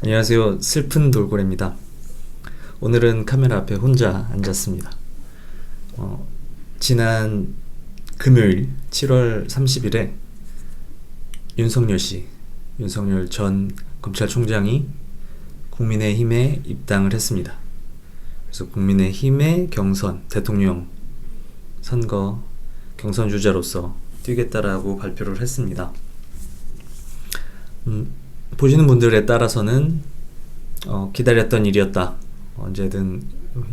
안녕하세요. 슬픈 돌고래입니다. 오늘은 카메라 앞에 혼자 앉았습니다. 지난 금요일 7월 30일에 윤석열 전 검찰총장이 국민의힘에 입당을 했습니다. 그래서 국민의힘의 대통령 선거 경선 주자로서 뛰겠다라고 발표를 했습니다. 보시는 분들에 따라서는 기다렸던 일이었다, 언제든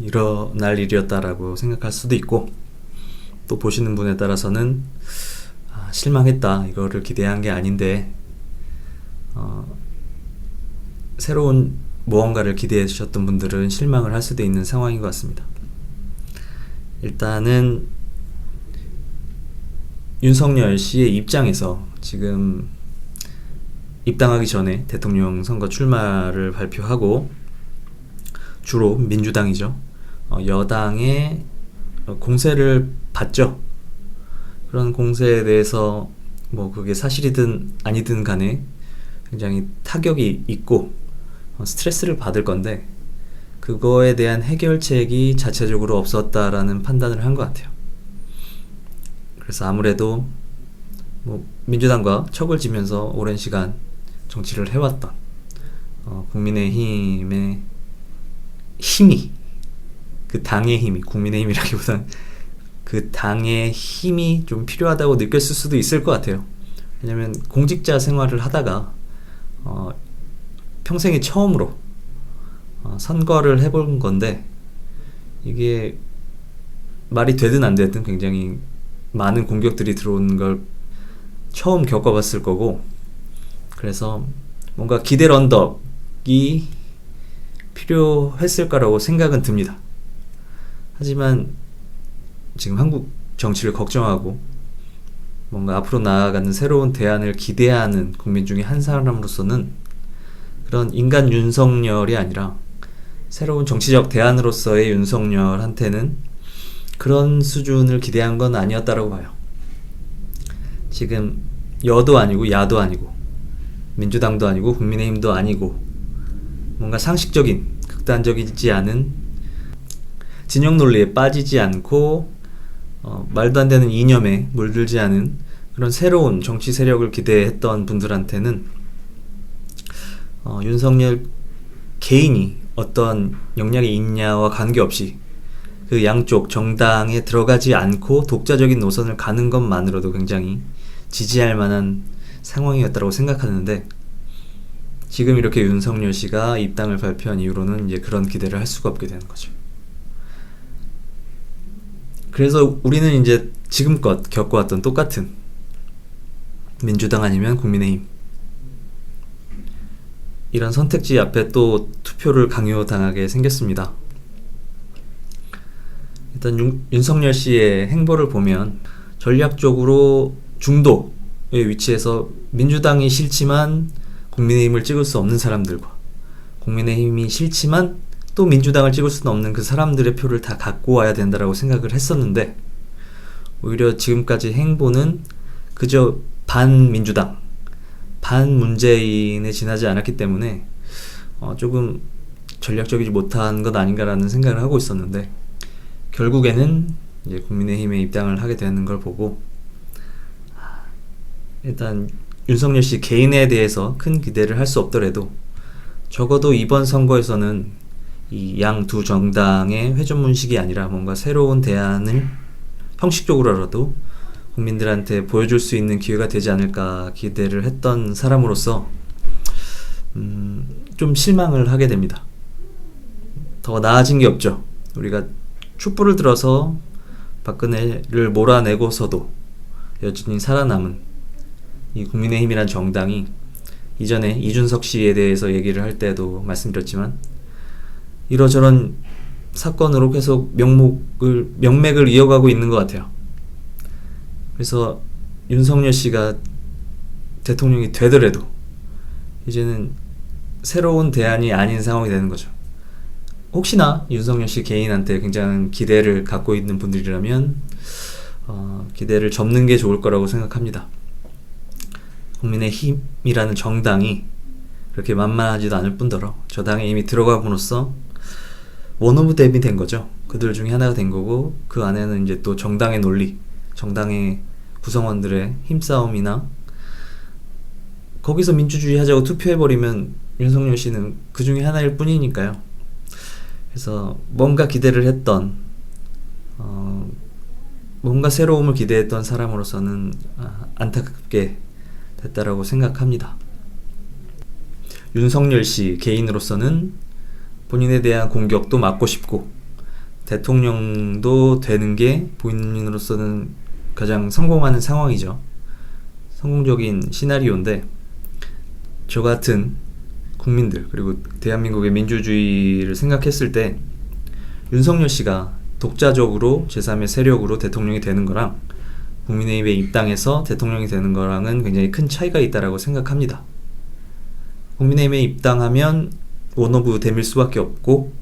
일어날 일이었다라고 생각할 수도 있고, 또 보시는 분에 따라서는 실망했다, 이거를 기대한 게 아닌데 새로운 무언가를 기대해 주셨던 분들은 실망을 할 수도 있는 상황인 것 같습니다. 일단은 윤석열 씨의 입장에서 지금 입당하기 전에 대통령 선거 출마를 발표하고, 주로 민주당이죠, 여당의 공세를 받죠. 그런 공세에 대해서 그게 사실이든 아니든 간에 굉장히 타격이 있고 스트레스를 받을 건데, 그거에 대한 해결책이 자체적으로 없었다라는 판단을 한 것 같아요. 그래서 아무래도 민주당과 척을 지면서 오랜 시간 정치를 해왔던 국민의힘의 힘이, 그 당의 힘이, 국민의힘이라기보다는 그 당의 힘이 좀 필요하다고 느꼈을 수도 있을 것 같아요. 왜냐면 공직자 생활을 하다가 평생에 처음으로 선거를 해본 건데, 이게 말이 되든 안 되든 굉장히 많은 공격들이 들어오는 걸 처음 겪어봤을 거고, 그래서 뭔가 기대 언덕이 필요했을 거라고 생각은 듭니다. 하지만 지금 한국 정치를 걱정하고 뭔가 앞으로 나아가는 새로운 대안을 기대하는 국민 중에 한 사람으로서는 그런 인간 윤석열이 아니라 새로운 정치적 대안으로서의 윤석열한테는 그런 수준을 기대한 건 아니었다고 봐요. 지금 여도 아니고 야도 아니고 민주당도 아니고 국민의힘도 아니고, 뭔가 상식적인, 극단적이지 않은 진영 논리에 빠지지 않고 말도 안 되는 이념에 물들지 않은 그런 새로운 정치 세력을 기대했던 분들한테는 윤석열 개인이 어떤 역량이 있냐와 관계없이 그 양쪽 정당에 들어가지 않고 독자적인 노선을 가는 것만으로도 굉장히 지지할 만한 상황이었다고 생각하는데, 지금 이렇게 윤석열 씨가 입당을 발표한 이후로는 이제 그런 기대를 할 수가 없게 되는 거죠. 그래서 우리는 이제 지금껏 겪어왔던 똑같은 민주당 아니면 국민의힘, 이런 선택지 앞에 또 투표를 강요당하게 생겼습니다. 일단 윤석열 씨의 행보를 보면 전략적으로 중도의 위치에서 민주당이 싫지만 국민의힘을 찍을 수 없는 사람들과, 국민의힘이 싫지만 또 민주당을 찍을 수는 없는 그 사람들의 표를 다 갖고 와야 된다라고 생각을 했었는데, 오히려 지금까지 행보는 그저 반민주당, 반문재인에 지나지 않았기 때문에 조금 전략적이지 못한 것 아닌가라는 생각을 하고 있었는데, 결국에는 이제 국민의힘에 입당을 하게 되는 걸 보고, 일단 윤석열 씨 개인에 대해서 큰 기대를 할 수 없더라도 적어도 이번 선거에서는 이 양 두 정당의 회전문식이 아니라 뭔가 새로운 대안을 형식적으로라도 국민들한테 보여줄 수 있는 기회가 되지 않을까 기대를 했던 사람으로서 좀 실망을 하게 됩니다. 더 나아진 게 없죠. 우리가 촛불을 들어서 박근혜를 몰아내고서도 여전히 살아남은 이 국민의힘이란 정당이, 이전에 이준석 씨에 대해서 얘기를 할 때도 말씀드렸지만 이러저런 사건으로 계속 명맥을 이어가고 있는 것 같아요. 그래서 윤석열 씨가 대통령이 되더라도 이제는 새로운 대안이 아닌 상황이 되는 거죠. 혹시나 윤석열 씨 개인한테 굉장한 기대를 갖고 있는 분들이라면 기대를 접는 게 좋을 거라고 생각합니다. 국민의힘이라는 정당이 그렇게 만만하지도 않을 뿐더러 저 당에 이미 들어가고로써 원오브 댐이 된 거죠. 그들 중에 하나가 된 거고, 그 안에는 이제 또 정당의 논리, 정당의 구성원들의 힘싸움이나, 거기서 민주주의 하자고 투표해버리면 윤석열 씨는 그 중에 하나일 뿐이니까요. 그래서 뭔가 기대를 했던, 뭔가 새로움을 기대했던 사람으로서는 안타깝게 됐다라고 생각합니다. 윤석열 씨 개인으로서는 본인에 대한 공격도 막고 싶고, 대통령도 되는 게 본인으로서는 가장 성공하는 상황이죠. 성공적인 시나리오인데, 저 같은 국민들, 그리고 대한민국의 민주주의를 생각했을 때 윤석열 씨가 독자적으로 제3의 세력으로 대통령이 되는 거랑 국민의힘에 입당해서 대통령이 되는 거랑은 굉장히 큰 차이가 있다라고 생각합니다. 국민의힘에 입당하면 원오브 댐일 수밖에 없고,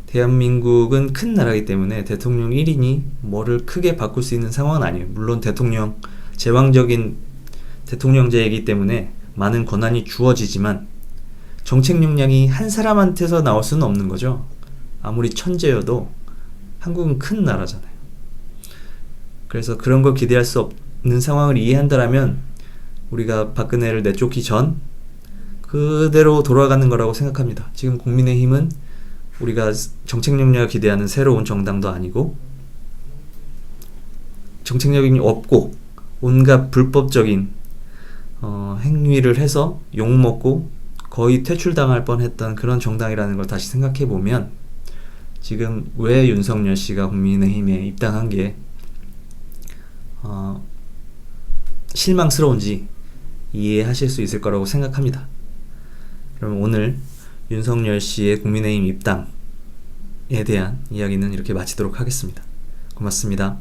대한민국은 큰 나라이기 때문에 대통령 1인이 뭐를 크게 바꿀 수 있는 상황은 아니에요. 물론 대통령, 제왕적인 대통령제이기 때문에 많은 권한이 주어지지만 정책 역량이 한 사람한테서 나올 수는 없는 거죠. 아무리 천재여도 한국은 큰 나라잖아요. 그래서 그런 걸 기대할 수 없는 상황을 이해한다면 우리가 박근혜를 내쫓기 전 그대로 돌아가는 거라고 생각합니다. 지금 국민의힘은 우리가 정책력을 기대하는 새로운 정당도 아니고, 정책력이 없고 온갖 불법적인 행위를 해서 욕먹고 거의 퇴출당할 뻔했던 그런 정당이라는 걸 다시 생각해보면, 지금 왜 윤석열 씨가 국민의힘에 입당한 게 실망스러운지 이해하실 수 있을 거라고 생각합니다. 그럼 오늘 윤석열 씨의 국민의힘 입당에 대한 이야기는 이렇게 마치도록 하겠습니다. 고맙습니다.